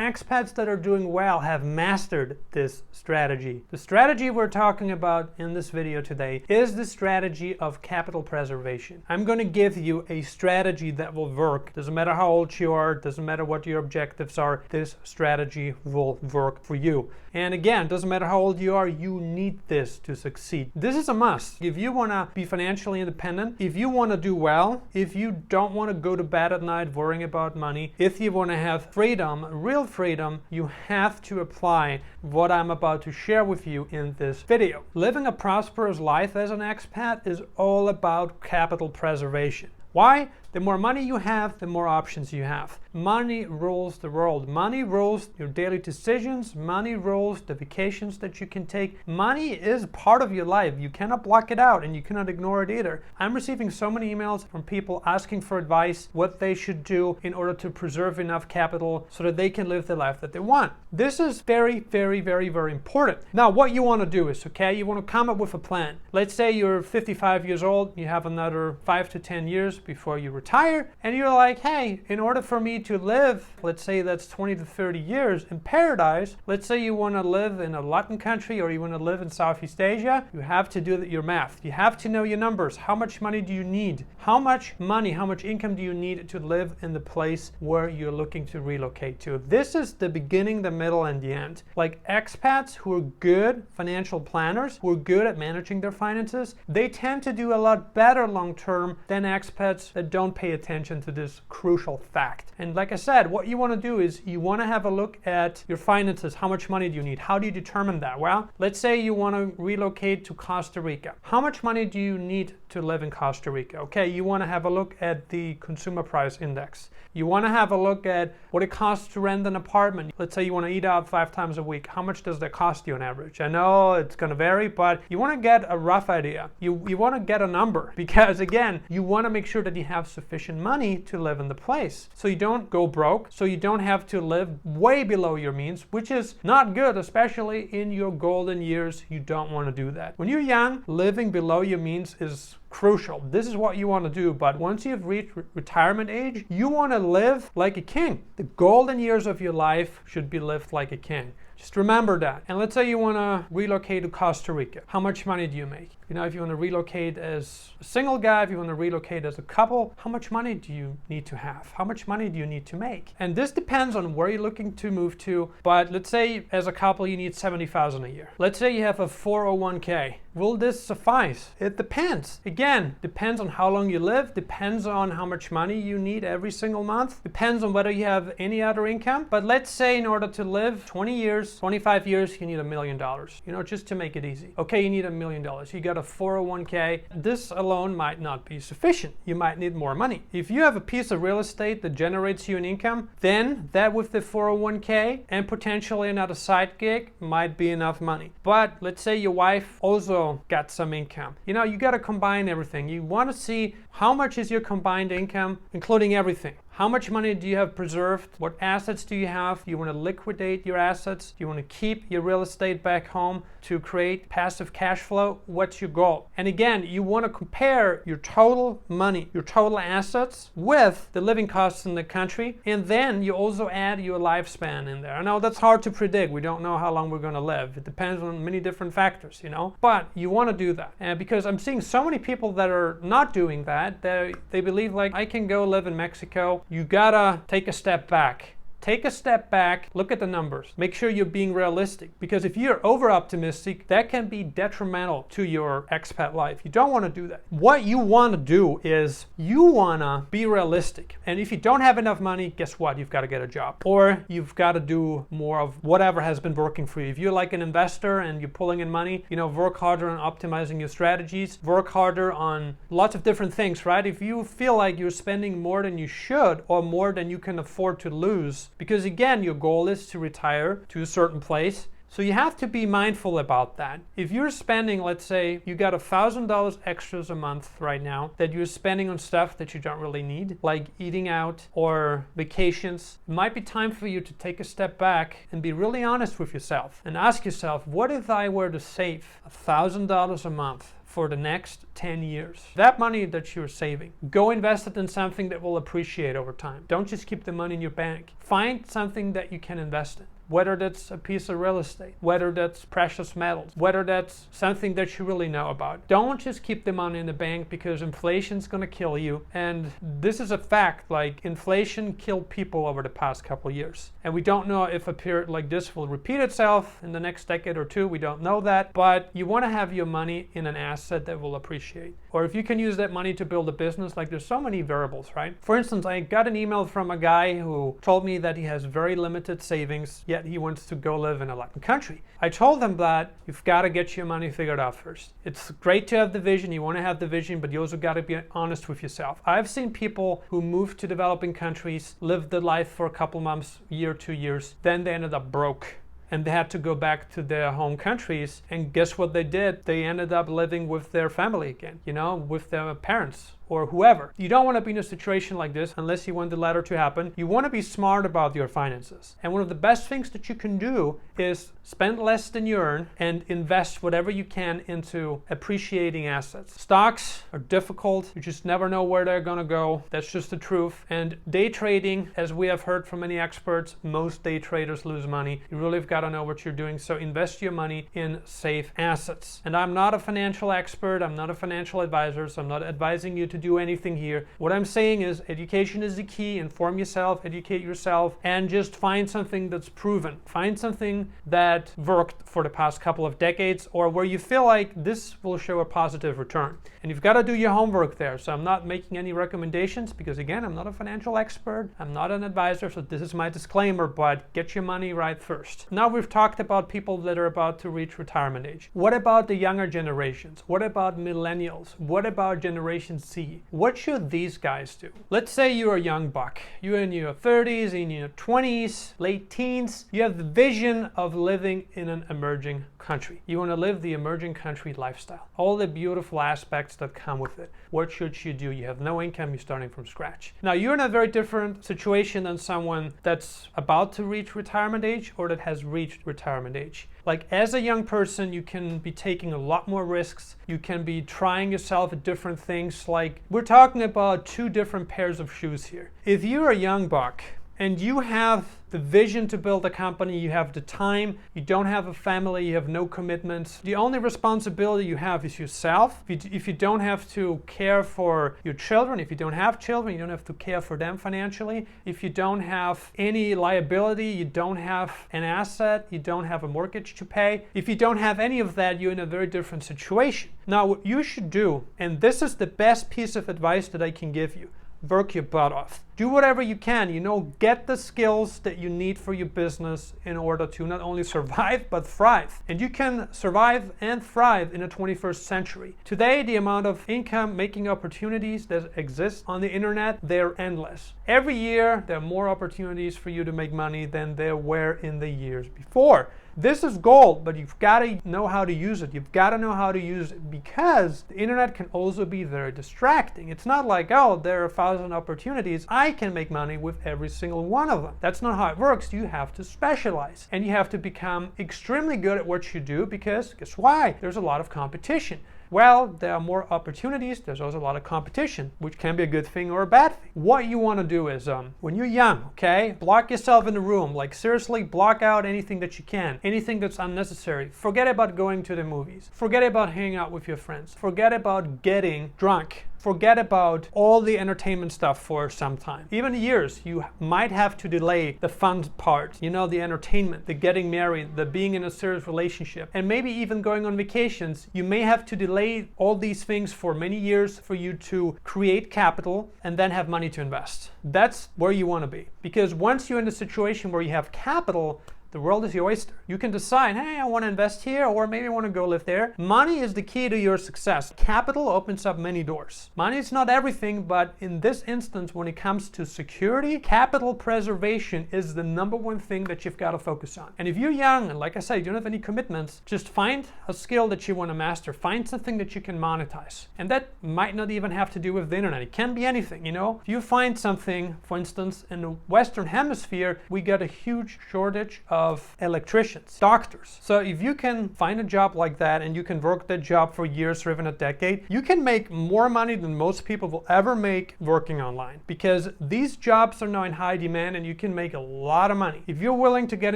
expats that are doing well have mastered this strategy. The strategy we're talking about in this video today is the strategy of capital preservation. I'm going to give you a strategy that will work. Doesn't matter how old you are, doesn't matter what your objectives are, this strategy will work for you. And again, doesn't matter how old you are, you need this to succeed. This is a must. If you want to be financially independent, if you want to do well, if you don't want to go to bed at night worrying about money, if you want to have freedom, real freedom, you have to apply what I'm about to share with you in this video. Living a prosperous life as an expat is all about capital preservation. Why? The more money you have, the more options you have. Money rules the world. Money rules your daily decisions. Money rules the vacations that you can take. Money is part of your life. You cannot block it out and you cannot ignore it either. I'm receiving so many emails from people asking for advice, what they should do in order to preserve enough capital so that they can live the life that they want. This is very, very, very, very important. Now, what you want to do is, you want to come up with a plan. Let's say you're 55 years old, you have another 5 to 10 years before you retire, and you're like, hey, in order for me to live, let's say that's 20 to 30 years in paradise, let's say you want to live in a Latin country or you want to live in Southeast Asia, you have to do your math. You have to know your numbers. How much money do you need? How much money, how much income do you need to live in the place where you're looking to relocate to? This is the beginning, the middle, and the end. Like expats who are good financial planners, who are good at managing their finances, they tend to do a lot better long term than expats that don't pay attention to this crucial fact. And like I said, what you want to do is you want to have a look at your finances. How much money do you need? How do you determine that? Well, let's say you want to relocate to Costa Rica. How much money do you need to live in Costa Rica? Okay, you want to have a look at the consumer price index. You want to have a look at what it costs to rent an apartment. Let's say you want to eat out 5 times a week. How much does that cost you on average? I know it's going to vary, but you want to get a rough idea. You want to get a number because, again, you want to make sure that you have sufficient money to live in the place. So you don't go broke, so you don't have to live way below your means, which is not good, especially in your golden years. You don't want to do that. When you're young, living below your means is crucial. This is what you want to do, but once you've reached retirement age, you want to live like a king. The golden years of your life should be lived like a king. Just remember that. And let's say you want to relocate to Costa Rica. How much money do you make? If you want to relocate as a single guy, if you want to relocate as a couple, how much money do you need to have? How much money do you need to make? And this depends on where you're looking to move to, but let's say as a couple you need $70,000 a year. Let's say you have a 401k. Will this suffice? It depends. Again, depends on how long you live, depends on how much money you need every single month, depends on whether you have any other income. But let's say in order to live 20 years, 25 years, you need $1 million, just to make it easy. Okay, you need $1 million. You got a 401k. This alone might not be sufficient. You might need more money. If you have a piece of real estate that generates you an income, then that with the 401k and potentially another side gig might be enough money. But let's say your wife also got some income. You got to combine everything. You want to see how much is your combined income, including everything. How much money do you have preserved? What assets do you have? Do you want to liquidate your assets? Do you want to keep your real estate back home to create passive cash flow? What's your goal? And again, you want to compare your total money, your total assets with the living costs in the country. And then you also add your lifespan in there. I know that's hard to predict. We don't know how long we're going to live. It depends on many different factors, But you want to do that. And because I'm seeing so many people that are not doing that, they believe like, I can go live in Mexico. You gotta take a step back. Take a step back, look at the numbers. Make sure you're being realistic, because if you're over optimistic, that can be detrimental to your expat life. You don't want to do that. What you want to do is you want to be realistic. And if you don't have enough money, guess what? You've got to get a job, or you've got to do more of whatever has been working for you. If you're like an investor and you're pulling in money, work harder on optimizing your strategies, work harder on lots of different things, right? If you feel like you're spending more than you should or more than you can afford to lose, because again, your goal is to retire to a certain place. So you have to be mindful about that. If you're spending, let's say you got $1,000 extras a month right now that you're spending on stuff that you don't really need, like eating out or vacations, it might be time for you to take a step back and be really honest with yourself and ask yourself, what if I were to save $1,000 a month for the next 10 years. That money that you're saving, go invest it in something that will appreciate over time. Don't just keep the money in your bank. Find something that you can invest in. Whether that's a piece of real estate, whether that's precious metals, whether that's something that you really know about. Don't just keep the money in the bank, because inflation's gonna kill you. And this is a fact, like inflation killed people over the past couple of years. And we don't know if a period like this will repeat itself in the next decade or two. We don't know that, but you wanna have your money in an asset that will appreciate. Or if you can use that money to build a business, like there's so many variables, right? For instance, I got an email from a guy who told me that he has very limited savings, yet he wants to go live in a Latin country. I told him that you've got to get your money figured out first. It's great to have the vision, you want to have the vision, but you also got to be honest with yourself. I've seen people who moved to developing countries, lived the life for a couple months, year, 2 years, then they ended up broke. And they had to go back to their home countries, and guess what they did? They ended up living with their family again, you know, with their parents or whoever. You don't want to be in a situation like this unless you want the latter to happen. You want to be smart about your finances. And one of the best things that you can do is spend less than you earn and invest whatever you can into appreciating assets. Stocks are difficult. You just never know where they're going to go. That's just the truth. And day trading, as we have heard from many experts, most day traders lose money. You really have got to know what you're doing. So invest your money in safe assets. And I'm not a financial expert. I'm not a financial advisor. So I'm not advising you to do anything here. What I'm saying is education is the key. Inform yourself, educate yourself, and just find something that's proven. Find something that worked for the past couple of decades, or where you feel like this will show a positive return. And you've got to do your homework there. So I'm not making any recommendations, because again, I'm not a financial expert. I'm not an advisor, so this is my disclaimer, but get your money right first. Now we've talked about people that are about to reach retirement age. What about the younger generations? What about millennials? What about Generation Z? What should these guys do? Let's say you're a young buck. You're in your 30s, in your 20s, late teens. You have the vision of living in an emerging country. You want to live the emerging country lifestyle. All the beautiful aspects that come with it. What should you do? You have no income, you're starting from scratch. Now, you're in a very different situation than someone that's about to reach retirement age or that has reached retirement age. Like, as a young person, you can be taking a lot more risks. You can be trying yourself at different things. Like, we're talking about two different pairs of shoes here. If you're a young buck and you have the vision to build a company, you have the time, you don't have a family, you have no commitments. The only responsibility you have is yourself. If you don't have to care for your children, if you don't have children, you don't have to care for them financially. If you don't have any liability, you don't have an asset, you don't have a mortgage to pay. If you don't have any of that, you're in a very different situation. Now, what you should do, and this is the best piece of advice that I can give you, work your butt off. Do whatever you can, get the skills that you need for your business in order to not only survive, but thrive. And you can survive and thrive in the 21st century. Today, the amount of income making opportunities that exist on the internet, they're endless. Every year, there are more opportunities for you to make money than there were in the years before. This is gold, but you've got to know how to use it. You've got to know how to use it, because the internet can also be very distracting. It's not like, oh, there are 1,000 opportunities. I can make money with every single one of them. That's not how it works. You have to specialize, and you have to become extremely good at what you do, because guess why? There's a lot of competition. Well, there are more opportunities, there's also a lot of competition, which can be a good thing or a bad thing. What you want to do is, when you're young, okay, block yourself in a room, like seriously block out anything that you can, anything that's unnecessary. Forget about going to the movies. Forget about hanging out with your friends. Forget about getting drunk. Forget about all the entertainment stuff for some time. Even years, you might have to delay the fun part, the entertainment, the getting married, the being in a serious relationship, and maybe even going on vacations. You may have to delay all these things for many years for you to create capital and then have money to invest. That's where you want to be. Because once you're in a situation where you have capital, the world is your oyster. You can decide, hey, I want to invest here, or maybe I want to go live there. Money is the key to your success. Capital opens up many doors. Money is not everything, but in this instance, when it comes to security, capital preservation is the number one thing that you've got to focus on. And if you're young, and like I said, you don't have any commitments, just find a skill that you want to master. Find something that you can monetize. And that might not even have to do with the internet. It can be anything, If you find something, for instance, in the Western Hemisphere, we got a huge shortage of of electricians, doctors. So if you can find a job like that and you can work that job for years or even a decade, you can make more money than most people will ever make working online, because these jobs are now in high demand and you can make a lot of money. If you're willing to get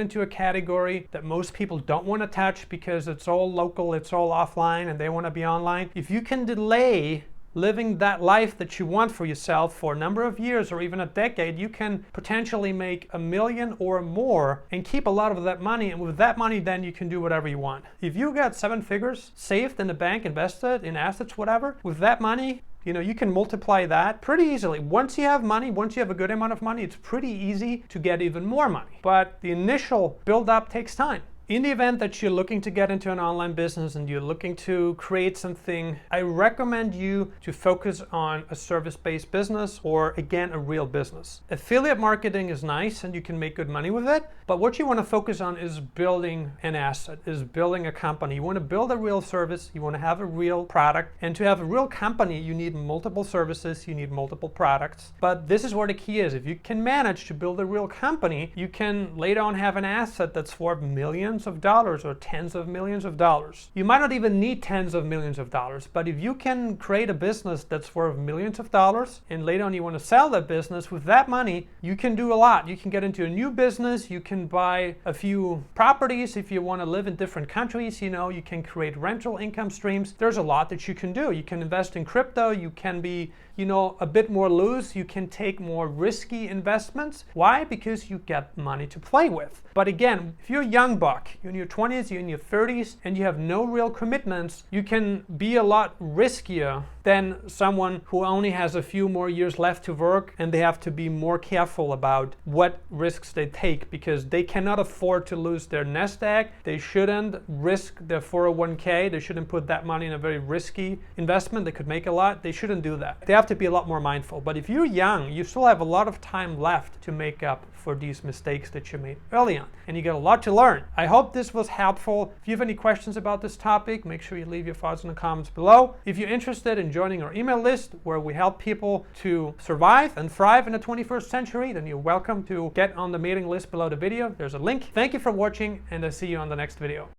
into a category that most people don't want to touch because it's all local, it's all offline, and they want to be online, if you can delay living that life that you want for yourself for a number of years or even a decade, you can potentially make $1 million or more and keep a lot of that money. And with that money, then you can do whatever you want. If you got 7 figures saved in the bank, invested in assets, whatever, with that money, you can multiply that pretty easily. Once you have money, once you have a good amount of money, it's pretty easy to get even more money. But the initial build-up takes time. In the event that you're looking to get into an online business and you're looking to create something, I recommend you to focus on a service-based business or, again, a real business. Affiliate marketing is nice and you can make good money with it, but what you want to focus on is building an asset, is building a company. You want to build a real service, you want to have a real product, and to have a real company, you need multiple services, you need multiple products. But this is where the key is. If you can manage to build a real company, you can later on have an asset that's worth millions of dollars or tens of millions of dollars. You might not even need tens of millions of dollars, but if you can create a business that's worth millions of dollars and later on you want to sell that business, with that money you can do a lot. You can get into a new business, you can buy a few properties if you want to live in different countries, you can create rental income streams. There's a lot that you can do. You can invest in crypto, you can be a bit more loose, you can take more risky investments. Why? Because you get money to play with. But again, if you're a young buck, you're in your 20s, you're in your 30s, and you have no real commitments, you can be a lot riskier than someone who only has a few more years left to work, and they have to be more careful about what risks they take because they cannot afford to lose their nest egg. They shouldn't risk their 401k. They shouldn't put that money in a very risky investment. They could make a lot. They shouldn't do that. They have to be a lot more mindful. But if you're young, you still have a lot of time left to make up for these mistakes that you made early on, and you got a lot to learn. I hope this was helpful. If you have any questions about this topic, make sure you leave your thoughts in the comments below. If you're interested in joining our email list where we help people to survive and thrive in the 21st century, then you're welcome to get on the mailing list below the video. There's a link. Thank you for watching, and I'll see you on the next video.